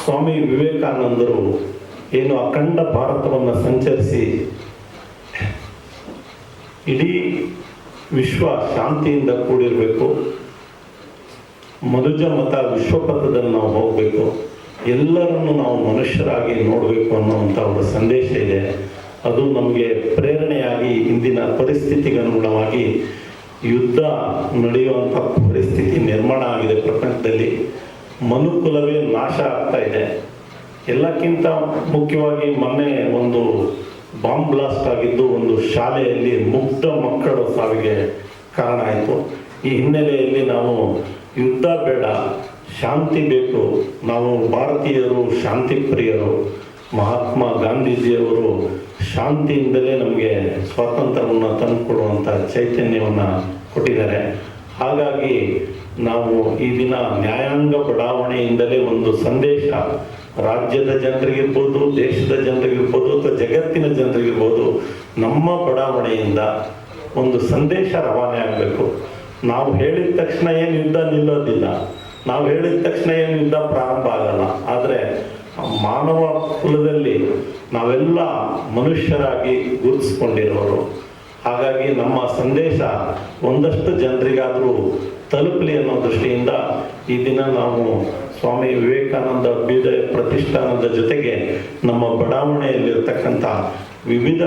ಸ್ವಾಮಿ ವಿವೇಕಾನಂದರು ಏನು ಅಖಂಡ ಭಾರತವನ್ನು ಸಂಚರಿಸಿ ಇಡೀ ವಿಶ್ವ ಶಾಂತಿಯಿಂದ ಕೂಡಿರಬೇಕು, ಮನುಜ ಮತ ವಿಶ್ವಪಥದಲ್ಲಿ ನಾವು ಹೋಗಬೇಕು, ಎಲ್ಲರನ್ನು ನಾವು ಮನುಷ್ಯರಾಗಿ ನೋಡಬೇಕು ಅನ್ನುವಂಥ ಅವರ ಸಂದೇಶ ಇದೆ. ಅದು ನಮಗೆ ಪ್ರೇರಣೆಯಾಗಿ ಇಂದಿನ ಪರಿಸ್ಥಿತಿಗೆ ಅನುಗುಣವಾಗಿ ಯುದ್ಧ ನಡೆಯುವಂಥ ಪರಿಸ್ಥಿತಿ ನಿರ್ಮಾಣ ಆಗಿದೆ. ಪ್ರಪಂಚದಲ್ಲಿ ಮನುಕುಲವೇ ನಾಶ ಆಗ್ತಾ ಇದೆ. ಎಲ್ಲಕ್ಕಿಂತ ಮುಖ್ಯವಾಗಿ ಮೊನ್ನೆ ಒಂದು ಬಾಂಬ್ ಬ್ಲಾಸ್ಟ್ ಆಗಿದ್ದು ಒಂದು ಶಾಲೆಯಲ್ಲಿ ಮುಗ್ಧ ಮಕ್ಕಳು ಸಾವಿಗೆ ಕಾರಣ ಆಯಿತು. ಈ ಹಿನ್ನೆಲೆಯಲ್ಲಿ ನಾವು ಯುದ್ಧ ಬೇಡ, ಶಾಂತಿ ಬೇಕು, ನಾವು ಭಾರತೀಯರು ಶಾಂತಿ ಪ್ರಿಯರು, ಮಹಾತ್ಮ ಗಾಂಧೀಜಿಯವರು ಶಾಂತಿಯಿಂದಲೇ ನಮಗೆ ಸ್ವಾತಂತ್ರ್ಯವನ್ನು ತಂದುಕೊಡುವಂಥ ಚೈತನ್ಯವನ್ನು ಕೊಟ್ಟಿದ್ದಾರೆ. ಹಾಗಾಗಿ ನಾವು ಈ ದಿನ ನ್ಯಾಯಾಂಗ ಬಡಾವಣೆಯಿಂದಲೇ ಒಂದು ಸಂದೇಶ ರಾಜ್ಯದ ಜನರಿಗಿರ್ಬೋದು, ದೇಶದ ಜನರಿಗಿರ್ಬೋದು, ಅಥವಾ ಜಗತ್ತಿನ ಜನರಿಗಿರ್ಬೋದು, ನಮ್ಮ ಬಡಾವಣೆಯಿಂದ ಒಂದು ಸಂದೇಶ ರವಾನೆ ಆಗಬೇಕು. ನಾವು ಹೇಳಿದ ತಕ್ಷಣ ಏನು ಯುದ್ಧ ನಿಲ್ಲೋದಿಲ್ಲ, ನಾವು ಹೇಳಿದ ತಕ್ಷಣ ಏನು ಯುದ್ಧ ಪ್ರಾರಂಭ ಆಗಲ್ಲ. ಆದರೆ ಮಾನವ ಕುಲದಲ್ಲಿ ನಾವೆಲ್ಲ ಮನುಷ್ಯರಾಗಿ ಗುರುತಿಸ್ಕೊಂಡಿರೋರು. ಹಾಗಾಗಿ ನಮ್ಮ ಸಂದೇಶ ಒಂದಷ್ಟು ಜನರಿಗಾದರೂ ತಲುಪಲಿ ಅನ್ನೋ ದೃಷ್ಟಿಯಿಂದ ಈ ದಿನ ನಾವು ಸ್ವಾಮಿ ವಿವೇಕಾನಂದ ಅಭ್ಯುದಯ ಪ್ರತಿಷ್ಠಾನದ ಜೊತೆಗೆ ನಮ್ಮ ಬಡಾವಣೆಯಲ್ಲಿರ್ತಕ್ಕಂಥ ವಿವಿಧ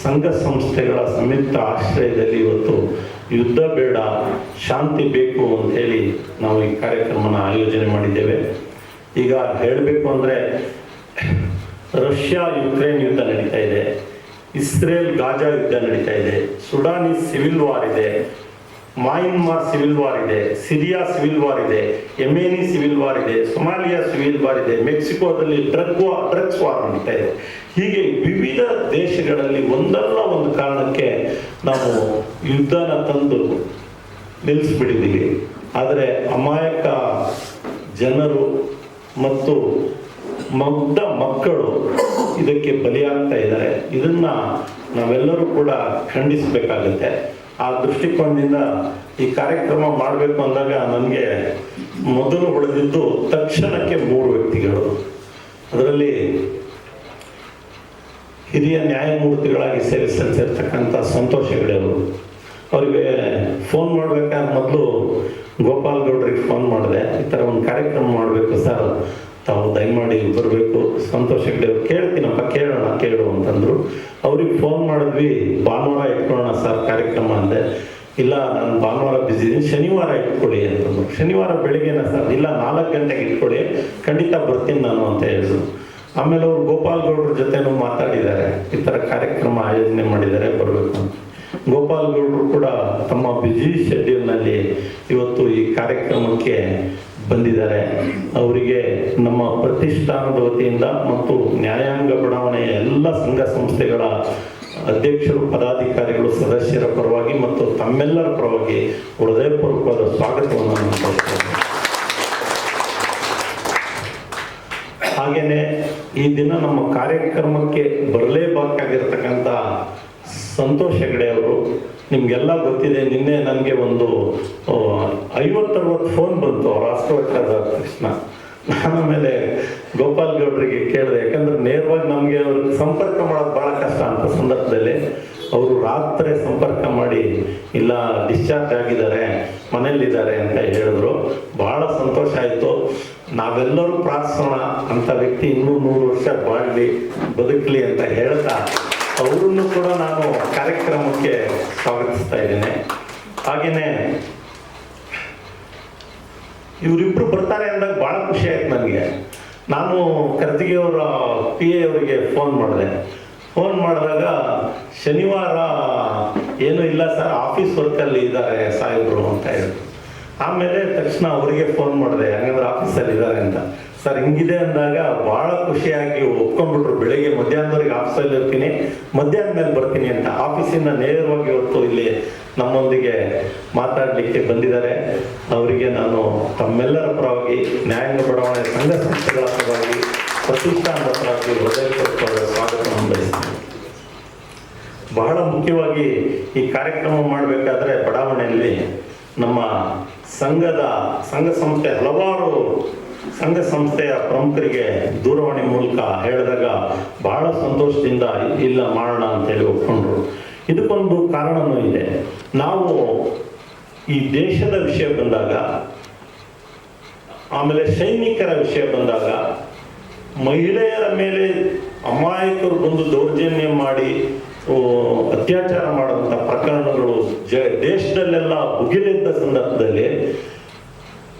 ಸಂಘ ಸಂಸ್ಥೆಗಳ ಸಂಯುಕ್ತ ಆಶ್ರಯದಲ್ಲಿ ಇವತ್ತು ಯುದ್ಧ ಬೇಡ, ಶಾಂತಿ ಬೇಕು ಅಂತ ಹೇಳಿ ನಾವು ಈ ಕಾರ್ಯಕ್ರಮನ ಆಯೋಜನೆ ಮಾಡಿದ್ದೇವೆ. ಈಗ ಹೇಳಬೇಕು ಅಂದರೆ ರಷ್ಯಾ ಯುಕ್ರೇನ್ ಯುದ್ಧ ನಡೀತಾ ಇದೆ, ಇಸ್ರೇಲ್ ಗಾಜಾ ಯುದ್ಧ ನಡೀತಾ ಇದೆ, ಸುಡಾನಿ ಸಿವಿಲ್ ವಾರ್ ಇದೆ, ಮಯನ್ಮಾರ್ ಸಿವಿಲ್ ವಾರ್ ಇದೆ, ಸಿರಿಯಾ ಸಿವಿಲ್ ವಾರ್ ಇದೆ, ಯೆಮೆನಿ ಸಿವಿಲ್ ವಾರ್ ಇದೆ, ಸೊಮಾಲಿಯಾ ಸಿವಿಲ್ ವಾರ್ ಇದೆ, ಮೆಕ್ಸಿಕೋದಲ್ಲಿ ಡ್ರಗ್ಸ್ ವಾರ್ ನಡೀತಾ ಇದೆ. ಹೀಗೆ ವಿವಿಧ ದೇಶಗಳಲ್ಲಿ ಒಂದಲ್ಲ ಒಂದು ಕಾರಣಕ್ಕೆ ನಾವು ಯುದ್ಧನ ತಂದು ನಿಲ್ಲಿಸ್ಬಿಟ್ಟಿದ್ದೀವಿ. ಆದರೆ ಅಮಾಯಕ ಜನರು ಮತ್ತು ಮುಗ್ಧ ಮಕ್ಕಳು ಇದಕ್ಕೆ ಬಲಿಯಾಗ್ತಾ ಇದ್ದಾರೆ. ಇದನ್ನು ನಾವೆಲ್ಲರೂ ಕೂಡ ಖಂಡಿಸಬೇಕಾಗತ್ತೆ. ಆ ದೃಷ್ಟಿಕೋನದಿಂದ ಈ ಕಾರ್ಯಕ್ರಮ ಮಾಡಬೇಕು ಅಂದಾಗ ನನಗೆ ಮೊದಲು ಹೊಳೆದಿದ್ದು ತಕ್ಷಣಕ್ಕೆ 3 ವ್ಯಕ್ತಿಗಳು. ಅದರಲ್ಲಿ ಹಿರಿಯ ನ್ಯಾಯಮೂರ್ತಿಗಳಾಗಿ ಸೇವೆ ಸಲ್ಲಿಸಿರ್ತಕ್ಕಂಥ ಸಂತೋಷ್ ಹೆಗಡೆ ಅವರು. ಅವರಿಗೆ ಫೋನ್ ಮಾಡಬೇಕಾದ್ರೆ ಮೊದಲು ಗೋಪಾಲ್ ಗೌಡ್ರಿಗೆ ಫೋನ್ ಮಾಡಿದೆ, ಈ ಥರ ಒಂದು ಕಾರ್ಯಕ್ರಮ ಮಾಡಬೇಕು ಸರ್, ತಾವು ದಯಮಾಡಿ ಬರಬೇಕು. ಸಂತೋಷ್ ಹೆಗಡೆ ಅವ್ರು ಕೇಳ್ತೀನಪ್ಪ, ಕೇಳು ಅಂತಂದರು. ಅವ್ರಿಗೆ ಫೋನ್ ಮಾಡಿದ್ವಿ, ಭಾನುವಾರ ಇಟ್ಕೊಳ್ಳೋಣ ಸರ್ ಕಾರ್ಯಕ್ರಮ ಅಂದೆ. ಇಲ್ಲ ನಾನು ಭಾನುವಾರ ಬ್ಯುಸಿ ಇದ್ದೀನಿ, ಶನಿವಾರ ಇಟ್ಕೊಳ್ಳಿ ಅಂತಂದ್ರು. ಶನಿವಾರ ಬೆಳಿಗ್ಗೆನ ಸರ್? ಇಲ್ಲ 4 ಗಂಟೆಗೆ ಇಟ್ಕೊಳ್ಳಿ, ಖಂಡಿತ ಬರ್ತೀನಿ ನಾನು ಅಂತ ಹೇಳಿದ್ರು. ಆಮೇಲೆ ಅವರು ಗೋಪಾಲ್ ಗೌಡ್ರ ಜೊತೆನೂ ಮಾತಾಡಿದ್ದಾರೆ, ಈ ಥರ ಕಾರ್ಯಕ್ರಮ ಆಯೋಜನೆ ಮಾಡಿದ್ದಾರೆ, ಬರಬೇಕು ಅಂತ. ಗೋಪಾಲ್ ಗೌಡ್ರು ಕೂಡ ತಮ್ಮ ಬ್ಯುಸಿ ಶೆಡ್ಯೂಲ್ನಲ್ಲಿ ಇವತ್ತು ಈ ಕಾರ್ಯಕ್ರಮಕ್ಕೆ ಬಂದಿದ್ದಾರೆ. ಅವರಿಗೆ ನಮ್ಮ ಪ್ರತಿಷ್ಠಾನದ ವತಿಯಿಂದ ಮತ್ತು ನ್ಯಾಯಾಂಗ ಬಡಾವಣೆಯ ಎಲ್ಲ ಸಂಘ ಸಂಸ್ಥೆಗಳ ಅಧ್ಯಕ್ಷರು, ಪದಾಧಿಕಾರಿಗಳು, ಸದಸ್ಯರ ಪರವಾಗಿ ಮತ್ತು ತಮ್ಮೆಲ್ಲರ ಪರವಾಗಿ ಹೃದಯಪೂರ್ವಕವಾದ ಸ್ವಾಗತವನ್ನು ನಾನು ಕೊಡ್ತೇನೆ. ಹಾಗೆಯೇ ಈ ದಿನ ನಮ್ಮ ಕಾರ್ಯಕ್ರಮಕ್ಕೆ ಬರಲೇಬೇಕಾಗಿರ್ತಕ್ಕಂಥ ಸಂತೋಷ್ ಹೆಗಡೆ ಅವರು, ನಿಮಗೆಲ್ಲ ಗೊತ್ತಿದೆ, ನಿನ್ನೆ ನನಗೆ ಒಂದು 50-60 ಫೋನ್ ಬಂತು ಅವ್ರ ರಾಷ್ಟ್ರವಕ್ರದ ತಕ್ಷಣ. ನಾನು ಆಮೇಲೆ ಗೋಪಾಲ್ ಗೌಡ್ರಿಗೆ ಕೇಳಿದೆ, ಯಾಕಂದ್ರೆ ನೇರವಾಗಿ ನಮಗೆ ಅವ್ರಿಗೆ ಸಂಪರ್ಕ ಮಾಡೋದು ಭಾಳ ಕಷ್ಟ ಅಂತ ಸಂದರ್ಭದಲ್ಲಿ ಅವರು ರಾತ್ರಿ ಸಂಪರ್ಕ ಮಾಡಿ ಇಲ್ಲ ಡಿಸ್ಚಾರ್ಜ್ ಆಗಿದ್ದಾರೆ, ಮನೇಲಿದ್ದಾರೆ ಅಂತ ಹೇಳಿದ್ರು. ಭಾಳ ಸಂತೋಷ ಆಯಿತು. ನಾವೆಲ್ಲರೂ ಪ್ರಾರ್ಥಿಸೋಣ ಅಂತ ವ್ಯಕ್ತಿ ಇನ್ನೂ 100 ವರ್ಷ ಬಾಳಲಿ, ಬದುಕಲಿ ಅಂತ ಹೇಳ್ತಾ ಅವರನ್ನು ಕೂಡ ನಾನು ಕಾರ್ಯಕ್ರಮಕ್ಕೆ ಸ್ವಾಗತಿಸ್ತಾ ಇದ್ದೇನೆ. ಹಾಗೆಯೇ ಇವರಿಬ್ಬರು ಬರ್ತಾರೆ ಅಂದಾಗ ಭಾಳ ಖುಷಿ ಆಯ್ತು ನನಗೆ. ನಾನು ಕರ್ತಿಗೆಯವರ PA ಅವರಿಗೆ ಫೋನ್ ಮಾಡಿದಾಗ ಶನಿವಾರ ಏನೂ ಇಲ್ಲ ಸರ್, ಆಫೀಸ್ ವರ್ಕಲ್ಲಿ ಇದ್ದಾರೆ ಸಾಹೇಬರು ಅಂತ ಹೇಳಿದ್ರು. ಆಮೇಲೆ ತಕ್ಷಣ ಅವರಿಗೆ ಫೋನ್ ಮಾಡಿದೆ, ಹಂಗಂದ್ರೆ ಆಫೀಸಲ್ಲಿ ಇದ್ದಾರೆ ಅಂತ. ಸರ್ ಹಿಂಗಿದೆ ಅಂದಾಗ ಭಾಳ ಖುಷಿಯಾಗಿ ಒಪ್ಕೊಂಡ್ಬಿಟ್ರು. ಬೆಳಿಗ್ಗೆ ಮಧ್ಯಾಹ್ನದವರೆಗೆ ಆಫೀಸಲ್ಲಿ ಇರ್ತೀನಿ, ಮಧ್ಯಾಹ್ನ ಮೇಲೆ ಬರ್ತೀನಿ ಅಂತ. ಆಫೀಸಿಂದ ನೇರವಾಗಿ ಇವತ್ತು ಇಲ್ಲಿ ನಮ್ಮೊಂದಿಗೆ ಮಾತಾಡಲಿಕ್ಕೆ ಬಂದಿದ್ದಾರೆ. ಅವರಿಗೆ ನಾನು ತಮ್ಮೆಲ್ಲರ ಪರವಾಗಿ, ನ್ಯಾಯಾಂಗ ಬಡಾವಣೆ ಸಂಘ ಸಂಸ್ಥೆಗಳ ಪರವಾಗಿ, ಪ್ರತಿಷ್ಠಾನದ ಪರವಾಗಿ ಹೃದಯಪೂರ್ವಕವಾದ ಸ್ವಾಗತವನ್ನು ಬಯಸ್ತೀನಿ. ಬಹಳ ಮುಖ್ಯವಾಗಿ ಈ ಕಾರ್ಯಕ್ರಮ ಮಾಡಬೇಕಾದ್ರೆ ಬಡಾವಣೆಯಲ್ಲಿ ನಮ್ಮ ಸಂಘ ಸಂಸ್ಥೆ ಹಲವಾರು ಸಂಘ ಸಂಸ್ಥೆಯ ಪ್ರಮುಖರಿಗೆ ದೂರವಾಣಿ ಮೂಲಕ ಹೇಳಿದಾಗ ಬಹಳ ಸಂತೋಷದಿಂದ ಇಲ್ಲ ಮಾಡೋಣ ಅಂತೇಳಿ ಒಪ್ಕೊಂಡ್ರು. ಇದಕ್ಕೊಂದು ಕಾರಣನೂ ಇದೆ. ನಾವು ಈ ದೇಶದ ವಿಷಯ ಬಂದಾಗ, ಆಮೇಲೆ ಸೈನಿಕರ ವಿಷಯ ಬಂದಾಗ, ಮಹಿಳೆಯರ ಮೇಲೆ ಅಮಾಯಕರು ಬಂದು ದೌರ್ಜನ್ಯ ಮಾಡಿ ಅತ್ಯಾಚಾರ ಮಾಡುವಂಥ ಪ್ರಕರಣಗಳು ದೇಶದಲ್ಲೆಲ್ಲ ಭುಗಿಲಿದ್ದ ಸಂದರ್ಭದಲ್ಲಿ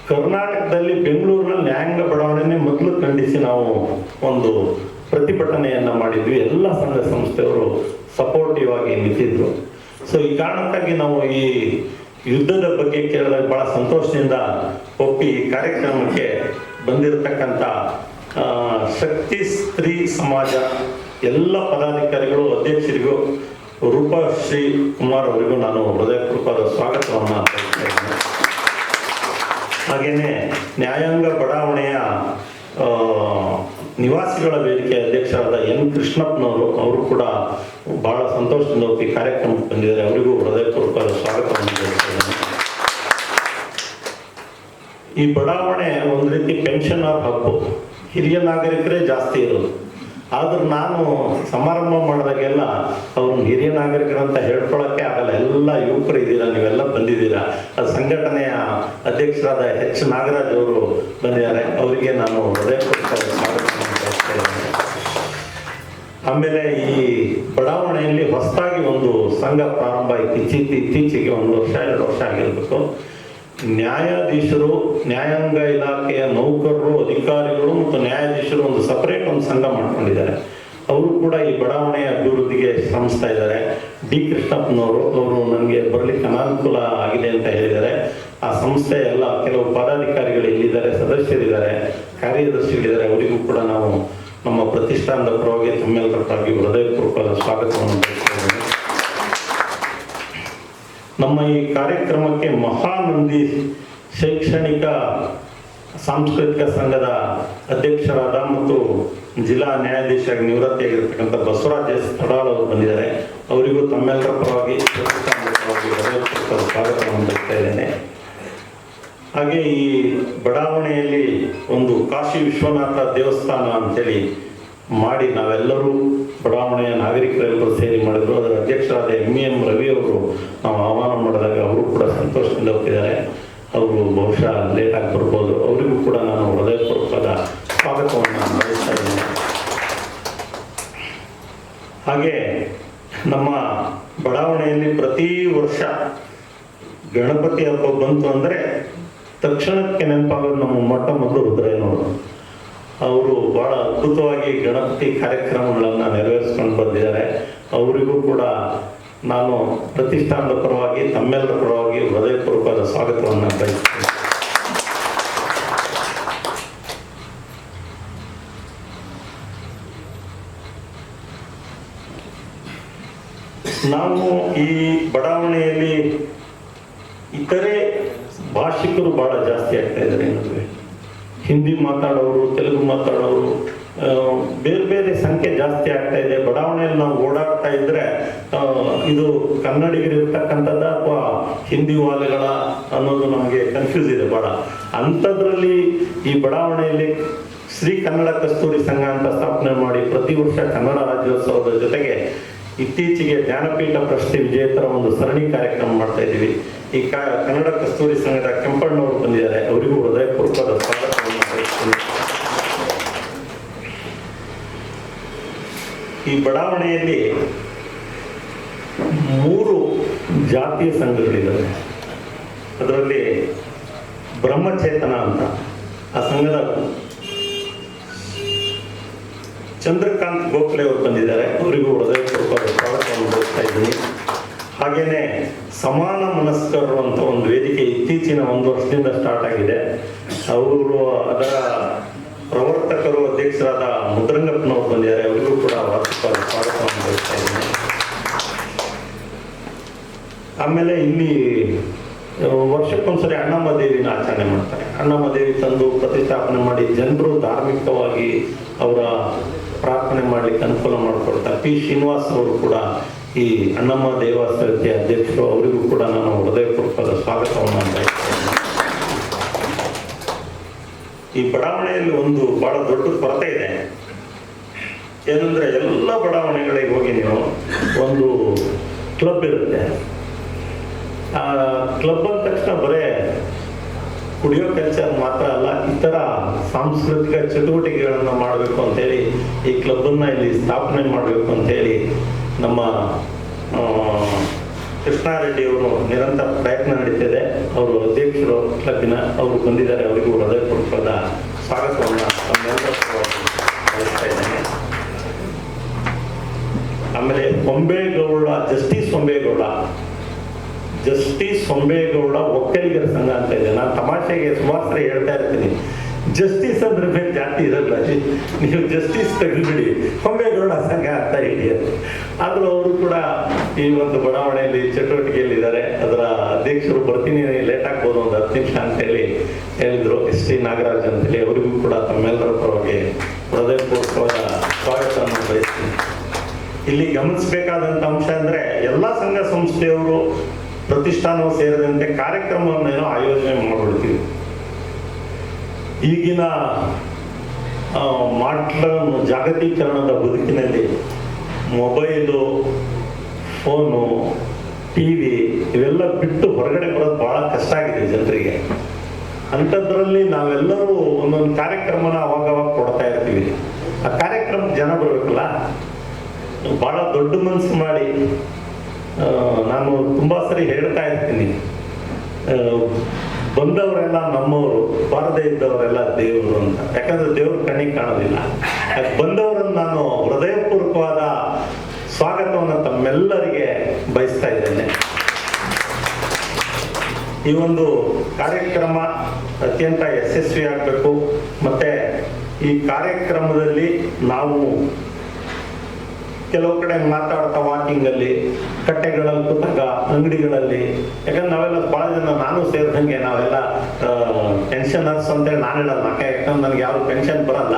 ಕರ್ನಾಟಕದಲ್ಲಿ ಬೆಂಗಳೂರಿನಲ್ಲಿ ನ್ಯಾಯಾಂಗ ಬಡಾವಣೆನೇ ಮೊದಲು ಖಂಡಿಸಿ ನಾವು ಒಂದು ಪ್ರತಿಭಟನೆಯನ್ನ ಮಾಡಿದ್ವಿ. ಎಲ್ಲ ಸಂಘ ಸಂಸ್ಥೆಯವರು ಸಪೋರ್ಟಿವ್ ಆಗಿ ನಿಂತಿದ್ರು. ಸೊ ಈ ಕಾರಣಕ್ಕಾಗಿ ನಾವು ಈ ಯುದ್ಧದ ಬಗ್ಗೆ ಕೇಳಿದಾಗ ಬಹಳ ಸಂತೋಷದಿಂದ ಒಪ್ಪಿ ಈ ಕಾರ್ಯಕ್ರಮಕ್ಕೆ ಬಂದಿರತಕ್ಕಂಥ ಶಕ್ತಿ ಸ್ತ್ರೀ ಸಮಾಜ ಎಲ್ಲ ಪದಾಧಿಕಾರಿಗಳು, ಅಧ್ಯಕ್ಷರಿಗೂ, ರೂಪಶ್ರೀ ಕುಮಾರ್ ಅವರಿಗೂ ನಾನು ಹೃದಯಪೂರ್ವಕವಾದ ಸ್ವಾಗತವನ್ನು ಬಯಸ್ತಾ ಇದ್ದೇನೆ. ಹಾಗೆಯೇ ನ್ಯಾಯಾಂಗ ಬಡಾವಣೆಯ ನಿವಾಸಿಗಳ ವೇದಿಕೆ ಅಧ್ಯಕ್ಷರಾದ ಎನ್ ಕೃಷ್ಣಪ್ಪನವರು, ಅವರು ಕೂಡ ಬಹಳ ಸಂತೋಷದಿಂದ ಒಪ್ಪಿ ಕಾರ್ಯಕ್ರಮಕ್ಕೆ ಬಂದಿದ್ದಾರೆ. ಅವರಿಗೂ ಹೃದಯಪೂರ್ವಕವಾದ ಸ್ವಾಗತವನ್ನು ಬಯಸ್ತಾ ಇದ್ದೇನೆ. ಈ ಬಡಾವಣೆ ಒಂದು ರೀತಿ ಪೆನ್ಷನರ್ ಹಬ್ಬು, ಹಿರಿಯ ನಾಗರಿಕರೇ ಜಾಸ್ತಿ ಇರೋದು. ಆದ್ರೆ ನಾನು ಸಮಾರಂಭ ಮಾಡಿದಾಗೆಲ್ಲ ಅವ್ರನ್ನ ಹಿರಿಯ ನಾಗರಿಕರಂತ ಹೇಳ್ಕೊಳಕ್ಕೆ ಆಗಲ್ಲ. ಎಲ್ಲ ಯುವಕರು ಇದ್ದೀರಾ, ನೀವೆಲ್ಲ ಬಂದಿದ್ದೀರಾ. ಅದು ಸಂಘಟನೆಯ ಅಧ್ಯಕ್ಷರಾದ ಎಚ್ ನಾಗರಾಜ್ ಅವರು ಬಂದಿದ್ದಾರೆ, ಅವರಿಗೆ ನಾನು ಹೃದಯಪೂರ್ವಕ ಸ್ವಾಗತವನ್ನು ಬಯಸ್ತಾ ಇದ್ದೇನೆ. ಆಮೇಲೆ ಈ ಬಡಾವಣೆಯಲ್ಲಿ ಹೊಸದಾಗಿ ಒಂದು ಸಂಘ ಪ್ರಾರಂಭ ಆಯ್ತು. ಇತ್ತೀಚೆಗೆ 1 ವರ್ಷ 2 ವರ್ಷ ಆಗಿರ್ಬೇಕು. ನ್ಯಾಯಾಧೀಶರು, ನ್ಯಾಯಾಂಗ ಇಲಾಖೆಯ ನೌಕರರು, ಅಧಿಕಾರಿಗಳು ಮತ್ತು ನ್ಯಾಯಾಧೀಶರು ಒಂದು ಸಪರೇಟ್ ಒಂದು ಸಂಘ ಮಾಡ್ಕೊಂಡಿದ್ದಾರೆ. ಅವರು ಕೂಡ ಈ ಬಡಾವಣೆಯ ಅಭಿವೃದ್ಧಿಗೆ ಶ್ರಮಿಸ್ತಾ ಇದ್ದಾರೆ. ಡಿ ಕೃಷ್ಣಪ್ಪನವರು ಅವರು ನನಗೆ ಬರಲಿಕ್ಕೆ ಅನಾನುಕೂಲ ಆಗಿದೆ ಅಂತ ಹೇಳಿದ್ದಾರೆ. ಆ ಸಂಸ್ಥೆ ಎಲ್ಲ ಕೆಲವು ಪದಾಧಿಕಾರಿಗಳು ಇಲ್ಲಿದ್ದಾರೆ, ಸದಸ್ಯರಿದ್ದಾರೆ, ಕಾರ್ಯದರ್ಶಿಗಳಿದ್ದಾರೆ. ಅವರಿಗೂ ಕೂಡ ನಾವು ನಮ್ಮ ಪ್ರತಿಷ್ಠಾನದ ಪರವಾಗಿ ತಮ್ಮೆಲ್ಲರ ಪರವಾಗಿ ಹೃದಯಪೂರ್ವಕವಾದ ಸ್ವಾಗತವನ್ನು ಬಯಸ್ತಾ ಇದ್ದೇನೆ. ನಮ್ಮ ಈ ಕಾರ್ಯಕ್ರಮಕ್ಕೆ ಮಹಾನಂದಿ ಶೈಕ್ಷಣಿಕ ಸಾಂಸ್ಕೃತಿಕ ಸಂಘದ ಅಧ್ಯಕ್ಷರಾದ ಮತ್ತು ಜಿಲ್ಲಾ ನ್ಯಾಯಾಧೀಶರಾಗಿ ನಿವೃತ್ತಿಯಾಗಿರ್ತಕ್ಕಂಥ ಬಸವರಾಜ್ ಎಸ್ ತಡಾಳ್ ಅವರು ಬಂದಿದ್ದಾರೆ. ಅವರಿಗೂ ತಮ್ಮೆಲ್ಲರ ಪರವಾಗಿ ಸ್ವಾಗತವನ್ನು ಬಯಸ್ತಾ ಇದ್ದೇನೆ. ಹಾಗೆ ಈ ಬಡಾವಣೆಯಲ್ಲಿ ಒಂದು ಕಾಶಿ ವಿಶ್ವನಾಥ ದೇವಸ್ಥಾನ ಅಂತೇಳಿ ಮಾಡಿ ನಾವೆಲ್ಲರೂ ಬಡಾವಣೆಯ ನಾಗರಿಕರೆಲ್ಲರೂ ಸೇರಿ ಮಾಡಿದ್ರು. ಅದರ ಅಧ್ಯಕ್ಷರಾದ ಎಂ ರವಿ ಅವರು ನಾವು ಆಹ್ವಾನ ಮಾಡಿದಾಗ ಅವರು ಕೂಡ ಸಂತೋಷದಿಂದ ಹೋಗಿದ್ದಾರೆ. ಅವರು ಬಹುಶಃ ಲೇಟಾಗಿ ಬರ್ಬೋದು. ಅವರಿಗೂ ಕೂಡ ನಾನು ಹೃದಯಪೂರ್ವಕವಾದ ಸ್ವಾಗತವನ್ನು ಬಯಸ್ತಾ ಇದ್ದೇನೆ. ಹಾಗೆ ನಮ್ಮ ಬಡಾವಣೆಯಲ್ಲಿ ಪ್ರತಿ ವರ್ಷ ಗಣಪತಿ ಹಬ್ಬ ಬಂತು ಅಂದರೆ ತಕ್ಷಣಕ್ಕೆ ನೆನಪಾಗೋದು ನಮ್ಮ ಮೊಟ್ಟ ಮೊದಲು ರುದ್ರಯ್ಯನವರು. ಅವರು ಬಹಳ ಅದ್ಭುತವಾಗಿ ಗಣಪತಿ ಕಾರ್ಯಕ್ರಮಗಳನ್ನು ನೆರವೇರಿಸ್ಕೊಂಡು ಬಂದಿದ್ದಾರೆ. ಅವರಿಗೂ ಕೂಡ ನಾನು ಪ್ರತಿಷ್ಠಾನದ ಪರವಾಗಿ ತಮ್ಮೆಲ್ಲರ ಪರವಾಗಿ ಹೃದಯಪೂರ್ವಕವಾದ ಸ್ವಾಗತವನ್ನು ಬಯಸ್ತೀನಿ. ನಾವು ಈ ಬಡಾವಣೆಯಲ್ಲಿ ಇತರೆ ಭಾಷಿಕರು ಬಹಳ ಜಾಸ್ತಿ ಆಗ್ತಾ ಇದ್ದಾರೆ. ನಮಗೆ ಹಿಂದಿ ಮಾತಾಡೋರು, ತೆಲುಗು ಮಾತಾಡೋರು, ಬೇರೆ ಬೇರೆ ಸಂಖ್ಯೆ ಜಾಸ್ತಿ ಆಗ್ತಾ ಇದೆ. ಬಡಾವಣೆಯಲ್ಲಿ ನಾವು ಓಡಾಡ್ತಾ ಇದ್ರೆ ಇದು ಕನ್ನಡಿಗರಿರ್ತಕ್ಕಂಥದ್ದ ಅಥವಾ ಹಿಂದಿ ವಾಲೆಗಳ ಅನ್ನೋದು ನಮಗೆ ಕನ್ಫ್ಯೂಸ್ ಇದೆ ಬಹಳ. ಅಂಥದ್ರಲ್ಲಿ ಈ ಬಡಾವಣೆಯಲ್ಲಿ ಶ್ರೀ ಕನ್ನಡ ಕಸ್ತೂರಿ ಸಂಘ ಅಂತ ಸ್ಥಾಪನೆ ಮಾಡಿ ಪ್ರತಿ ವರ್ಷ ಕನ್ನಡ ರಾಜ್ಯೋತ್ಸವದ ಜೊತೆಗೆ ಇತ್ತೀಚೆಗೆ ಜ್ಞಾನಪೀಠ ಪ್ರಶಸ್ತಿ ವಿಜೇತರ ಒಂದು ಸರಣಿ ಕಾರ್ಯಕ್ರಮ ಮಾಡ್ತಾ ಇದ್ದೀವಿ. ಈ ಕನ್ನಡ ಕಸ್ತೂರಿ ಸಂಘದ ಕೆಂಪಣ್ಣವರು ಬಂದಿದ್ದಾರೆ. ಅವರಿಗೂ ಹೃದಯಪೂರ್ವಕವಾದ ಸ್ವಾಗತವನ್ನು ಬಯಸ್ತೀನಿ. ಈ ಬಡಾವಣೆಯಲ್ಲಿ 3 ಜಾತಿಯ ಸಂಘಗಳಿದ್ದಾವೆ. ಅದರಲ್ಲಿ ಬ್ರಹ್ಮಚೇತನ ಅಂತ ಆ ಸಂಘದ ಚಂದ್ರಕಾಂತ್ ಗೋಖಲೆ ಅವರು ಬಂದಿದ್ದಾರೆ. ಅವರಿಗೂ ಹೃದಯಪೂರ್ವಕವಾದ ಸ್ವಾಗತವನ್ನು ಬಯಸ್ತಾ ಇದ್ದೀನಿ. ಹಾಗೇನೆ ಸಮಾನ ಮನಸ್ಕರು ಅಂತ ಒಂದು ವೇದಿಕೆ ಇತ್ತೀಚಿನ 1 ವರ್ಷದಿಂದ ಸ್ಟಾರ್ಟ್ ಆಗಿದೆ. ಅವರು ಅದರ ಪ್ರವರ್ತಕರು ಅಧ್ಯಕ್ಷರಾದ ಮುದ್ರಂಗಪ್ಪನವರು ಬಂದಿದ್ದಾರೆ. ಅವರಿಗೂ ಕೂಡ ವಾರ್ಷಿಕವಾದ ಸ್ವಾಗತವನ್ನು ಬಯಸ್ತಾ ಇದ್ದೀನಿ. ಆಮೇಲೆ ಇಲ್ಲಿ ವರ್ಷಕ್ಕೊಂದ್ಸರಿ ಅಣ್ಣಮ್ಮ ದೇವಿನ ಆಚರಣೆ ಮಾಡ್ತಾರೆ. ಅಣ್ಣಮ್ಮ ದೇವಿ ತಂದು ಪ್ರತಿಷ್ಠಾಪನೆ ಮಾಡಿ ಜನರು ಧಾರ್ಮಿಕವಾಗಿ ಅವರ ಪ್ರಾರ್ಥನೆ ಮಾಡ್ಲಿಕ್ಕೆ ಅನುಕೂಲ ಮಾಡಿಕೊಡ್ತಾರೆ. ಪಿ ಶ್ರೀನಿವಾಸ್ ಅವರು ಕೂಡ ಈ ಅಣ್ಣಮ್ಮ ದೇವಸ್ಥಾನದ ಅಧ್ಯಕ್ಷರು. ಅವರಿಗೂ ಕೂಡ ನಾನು ಹೃದಯಪೂರ್ವಕವಾದ ಸ್ವಾಗತವನ್ನು ಬಯಸ್ತೇನೆ. ಈ ಬಡಾವಣೆಯಲ್ಲಿ ಒಂದು ಬಹಳ ದೊಡ್ಡ ಕೊರತೆ ಇದೆ. ಏನಂದ್ರೆ ಎಲ್ಲ ಬಡಾವಣೆಗಳಿಗೆ ಹೋಗಿ ನೀವು ಒಂದು ಕ್ಲಬ್ ಇರುತ್ತೆ. ಆ ಕ್ಲಬ್ ಅಂದ ತಕ್ಷಣ ಬರೇ ಕುಡಿಯೋ ಕಲ್ಚರ್ ಮಾತ್ರ ಅಲ್ಲ, ಇತರ ಸಾಂಸ್ಕೃತಿಕ ಚಟುವಟಿಕೆಗಳನ್ನು ಮಾಡಬೇಕು ಅಂತೇಳಿ ಈ ಕ್ಲಬ್ಬನ್ನು ಇಲ್ಲಿ ಸ್ಥಾಪನೆ ಮಾಡಬೇಕು ಅಂತೇಳಿ ನಮ್ಮ ಕೃಷ್ಣಾರೆಡ್ಡಿ ಅವರು ನಿರಂತರ ಪ್ರಯತ್ನ ನಡೀತಿದೆ. ಅವರು ಅಧ್ಯಕ್ಷರು ಕ್ಲಬ್ಬಿನ ಅವರು ಬಂದಿದ್ದಾರೆ. ಅವರಿಗೂ ಹೃದಯಪೂರ್ವಕವಾದ ಸ್ವಾಗತವನ್ನು ತಮ್ಮೆಲ್ಲರ ಬಯಸ್ತಾ ಇದ್ದೇನೆ. ಆಮೇಲೆ ಜಸ್ಟಿಸ್ ಹೊಂಬೇಗೌಡ ಒಕ್ಕಲಿಗರ ಸಂಘ ಅಂತ ಇದೆ. ನಾನು ತಮಾಷೆಗೆ ಸುಮಾರು ಹೇಳ್ತಾ ಇರ್ತೀನಿ, ಜಸ್ಟಿಸ್ ಅಂದ್ರೆ ಬೇರೆ ಜಾತಿ ಇರಲ್ಲ, ನೀವು ಜಸ್ಟಿಸ್ ತೆಗೆದುಬಿಡಿ, ಹೊಂಬೇಗೌಡ ಸಂಘ ಅಂತ ಹೇಳಿ. ಆದರೂ ಅವರು ಕೂಡ ಈ ಒಂದು ಬಡಾವಣೆಯಲ್ಲಿ ಚಟುವಟಿಕೆಯಲ್ಲಿದ್ದಾರೆ. ಅದರ ಅಧ್ಯಕ್ಷರು ಬರ್ತೀನಿ, ಲೇಟ್ ಆಗ್ಬೋದು, ಒಂದು 10 ನಿಮಿಷ ಅಂತೇಳಿ ಹೇಳಿದ್ರು. ST ನಾಗರಾಜ್ ಅಂತೇಳಿ ಅವರಿಗೂ ಕೂಡ ತಮ್ಮೆಲ್ಲರ ಪರವಾಗಿ ಹೃದಯಪೂರ್ವಕವಾದ ಸ್ವಾಗತವನ್ನು ಬಯಸ್ತೀನಿ. ಇಲ್ಲಿ ಗಮನಿಸಬೇಕಾದಂಥ ಅಂಶ ಅಂದ್ರೆ ಎಲ್ಲ ಸಂಘ ಸಂಸ್ಥೆಯವರು ಪ್ರತಿಷ್ಠಾನವು ಸೇರಿದಂತೆ ಕಾರ್ಯಕ್ರಮವನ್ನೇನೋ ಆಯೋಜನೆ ಮಾಡಿಬಿಡ್ತೀವಿ. ಈಗಿನ ಮಾಡ್ರನ್ ಜಾಗತೀಕರಣದ ಬದುಕಿನಲ್ಲಿ ಮೊಬೈಲು, ಫೋನು, TV ಇವೆಲ್ಲ ಬಿಟ್ಟು ಹೊರಗಡೆ ಬರೋದು ಬಹಳ ಕಷ್ಟ ಆಗಿದೆ ಜನರಿಗೆ. ಅಂಥದ್ರಲ್ಲಿ ನಾವೆಲ್ಲರೂ ಒಂದೊಂದು ಕಾರ್ಯಕ್ರಮನ ಅವಾಗವಾಗ ಕೊಡ್ತಾ ಇರ್ತೀವಿ. ಆ ಕಾರ್ಯಕ್ರಮಕ್ಕೆ ಜನ ಬರಬೇಕಲ್ಲ, ಬಹಳ ದೊಡ್ಡ ಮನಸ್ಸು ಮಾಡಿ ನಾನು ತುಂಬಾ ಸರಿ ಹೇಳ್ತಾ ಇರ್ತೀನಿ, ಬಂದವರೆಲ್ಲ ನಮ್ಮವರು, ಬಾರದೇ ಇದ್ದವರೆಲ್ಲ ದೇವರು ಅಂತ. ಯಾಕಂದ್ರೆ ದೇವ್ರ ಕಣ್ಣಿಗೆ ಕಾಣೋದಿಲ್ಲ. ಬಂದವರನ್ನು ನಾನು ಹೃದಯಪೂರ್ವಕವಾದ ಸ್ವಾಗತವನ್ನು ತಮ್ಮೆಲ್ಲರಿಗೆ ಬಯಸ್ತಾ ಇದ್ದೇನೆ. ಈ ಒಂದು ಕಾರ್ಯಕ್ರಮ ಅತ್ಯಂತ ಯಶಸ್ವಿಯಾಗಬೇಕು. ಮತ್ತೆ ಈ ಕಾರ್ಯಕ್ರಮದಲ್ಲಿ ನಾವು ಕೆಲವು ಕಡೆ ಮಾತಾಡ್ತಾ ವಾಕಿಂಗ್ ಅಲ್ಲಿ, ಕಟ್ಟೆಗಳಲ್ಲಿ ಕೂತಾಗ, ಅಂಗಡಿಗಳಲ್ಲಿ, ಯಾಕಂದ್ರೆ ನಾವೆಲ್ಲ ಬಹಳ ಜನ, ನಾನು ಸೇರಿದಂಗೆ ನಾವೆಲ್ಲ ಪೆನ್ಷನರ್ಸ್ ಅಂತೇಳಿ ನಾನು ಹೇಳಲ್ಲ, ಯಾಕಂದ್ರೆ ನನಗೆ ಯಾರು ಪೆನ್ಷನ್ ಬರಲ್ಲ.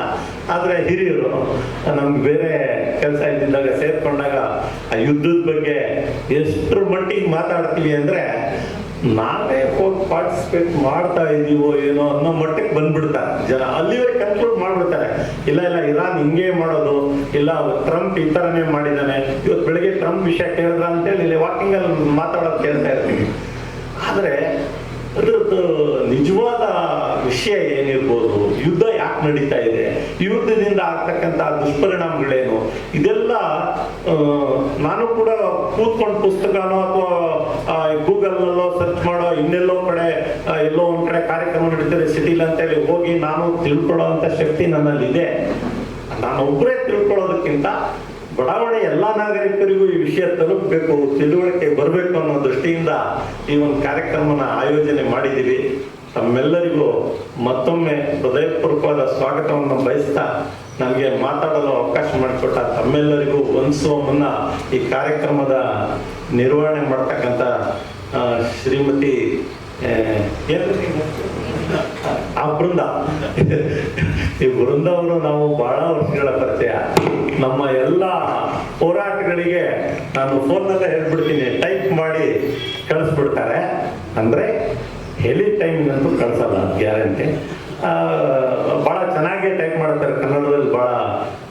ಆದ್ರೆ ಹಿರಿಯರು ನಮ್ಗೆ ಬೇರೆ ಕೆಲಸ ಇದ್ದಿದ್ದಾಗ ಸೇರ್ಕೊಂಡಾಗ ಆ ಯುದ್ಧದ ಬಗ್ಗೆ ಎಷ್ಟರ ಮಟ್ಟಿಗೆ ಮಾತಾಡ್ತೀವಿ ಅಂದ್ರೆ ನಾವೇ ಹೋಗಿ ಪಾರ್ಟಿಸಿಪೇಟ್ ಮಾಡ್ತಾ ಇದೀವೋ ಏನೋ ಅನ್ನೋ ಮಟ್ಟಕ್ಕೆ ಬಂದ್ಬಿಡ್ತಾರೆ ಜನ. ಅಲ್ಲಿವರೆಗೆ ಕನ್ಕ್ಲೂಡ್ ಮಾಡ್ಬಿಡ್ತಾರೆ, ಇಲ್ಲ ಇರಾನ್ ಹಿಂಗೆ ಮಾಡೋದು, ಇಲ್ಲ ಟ್ರಂಪ್ ಈ ಥರನೇ ಮಾಡಿದ್ದಾನೆ, ಇವತ್ತು ಬೆಳಿಗ್ಗೆ ಟ್ರಂಪ್ ವಿಷಯ ಕೇಳಿದ್ರ ಅಂತೇಳಿ ಇಲ್ಲಿ ವಾಕಿಂಗಲ್ಲಿ ಮಾತಾಡೋದು ಕೇಳ್ತಾ ಇರ್ತೀವಿ. ಆದರೆ ಅದ್ರದ್ದು ನಿಜವಾದ ವಿಷಯ ಏನಿರ್ಬೋದು, ಯುದ್ಧ ಯಾಕೆ ನಡೀತಾ ಇದೆ, ಯುದ್ಧದಿಂದ ಆಗ್ತಕ್ಕಂಥ ದುಷ್ಪರಿಣಾಮಗಳೇನು, ಇದೆಲ್ಲ ನಾನು ಕೂಡ ಕೂತ್ಕೊಂಡು ಪುಸ್ತಕನೋ ಅಥವಾ ಗೂಗಲ್ನಲ್ಲೋ ಸರ್ಚ್ ಮಾಡೋ, ಇನ್ನೆಲ್ಲೋ ಕಡೆ ಎಲ್ಲೋ ಒಂದ್ ಕಡೆ ಕಾರ್ಯಕ್ರಮ ನಡೀತದೆ ಸಿಟಿಲಿ ಅಂತೇಳಿ ಹೋಗಿ ನಾನು ತಿಳ್ಕೊಳ್ಳೋ ಅಂತ ಶಕ್ತಿ ನನ್ನಲ್ಲಿದೆ. ನಾನು ಒಬ್ಬರೇ ತಿಳ್ಕೊಳ್ಳೋದಕ್ಕಿಂತ ಬಡಾವಣೆ ಎಲ್ಲ ನಾಗರಿಕರಿಗೂ ಈ ವಿಷಯ ತಲುಪಬೇಕು, ತಿಳುವಳಿಕೆ ಬರಬೇಕು ಅನ್ನೋ ದೃಷ್ಟಿಯಿಂದ ಈ ಒಂದು ಕಾರ್ಯಕ್ರಮನ ಆಯೋಜನೆ ಮಾಡಿದ್ದೀವಿ. ತಮ್ಮೆಲ್ಲರಿಗೂ ಮತ್ತೊಮ್ಮೆ ಹೃದಯಪೂರ್ವಕವಾದ ಸ್ವಾಗತವನ್ನು ಬಯಸ್ತಾ, ನನಗೆ ಮಾತಾಡಲು ಅವಕಾಶ ಮಾಡಿಕೊಟ್ಟ ತಮ್ಮೆಲ್ಲರಿಗೂ ವಂದಿಸುವ ಮುನ್ನ ಈ ಕಾರ್ಯಕ್ರಮದ ನಿರ್ವಹಣೆ ಮಾಡ್ತಕ್ಕಂಥ ಶ್ರೀಮತಿ ಆ ಬೃಂದ, ಈ ಬೃಂದ ಅವರು ನಾವು ಬಹಳ ವರ್ಷಗಳ ಪರಿಚಯ. ನಮ್ಮ ಎಲ್ಲ ಹೋರಾಟಗಳಿಗೆ ನಾನು ಫೋನ್ನಲ್ಲೇ ಹೇಳ್ಬಿಡ್ತೀನಿ, ಟೈಪ್ ಮಾಡಿ ಕಳಿಸ್ಬಿಡ್ತಾರೆ. ಅಂದ್ರೆ ಹೇಳಿದ ಟೈಮ್ಗಂತೂ ಕಳ್ಸಲ್ಲ, ಗ್ಯಾರಂಟಿ. ಬಹಳ ಚೆನ್ನಾಗಿ ಟೈಪ್ ಮಾಡ್ತಾರೆ ಕನ್ನಡದಲ್ಲಿ. ಬಹಳ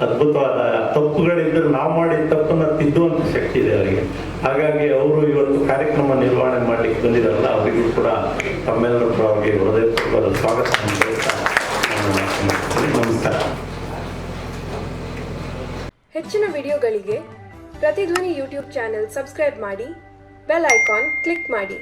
ಅದ್ಭುತವಾದ ತಪ್ಪುಗಳಿದ್ರೆ ನಾವು ಮಾಡಿದ ತಪ್ಪನ್ನ ತಿದ್ದುವಂತ ಶಕ್ತಿ ಇದೆ ಅವರಿಗೆ. ಹಾಗಾಗಿ ಅವರು ಇವತ್ತು ಕಾರ್ಯಕ್ರಮ ನಿರ್ವಹಣೆ ಮಾಡ್ಲಿಕ್ಕೆ ಬಂದಿದ್ದಾರಲ್ಲ, ಅವರಿಗೂ ಕೂಡ ತಮ್ಮೆಲ್ಲರ ಪರವಾಗಿ ಹೃದಯಪೂರ್ವಕವಾದ ಸ್ವಾಗತ. ನಮಸ್ಕಾರ. ಹೆಚ್ಚಿನ ವಿಡಿಯೋಗಳಿಗೆ ಪ್ರತಿಧ್ವನಿ ಯೂಟ್ಯೂಬ್ ಚಾನೆಲ್ ಸಬ್ಸ್ಕ್ರೈಬ್ ಮಾಡಿ, ಬೆಲ್ ಐಕಾನ್ ಕ್ಲಿಕ್ ಮಾಡಿ.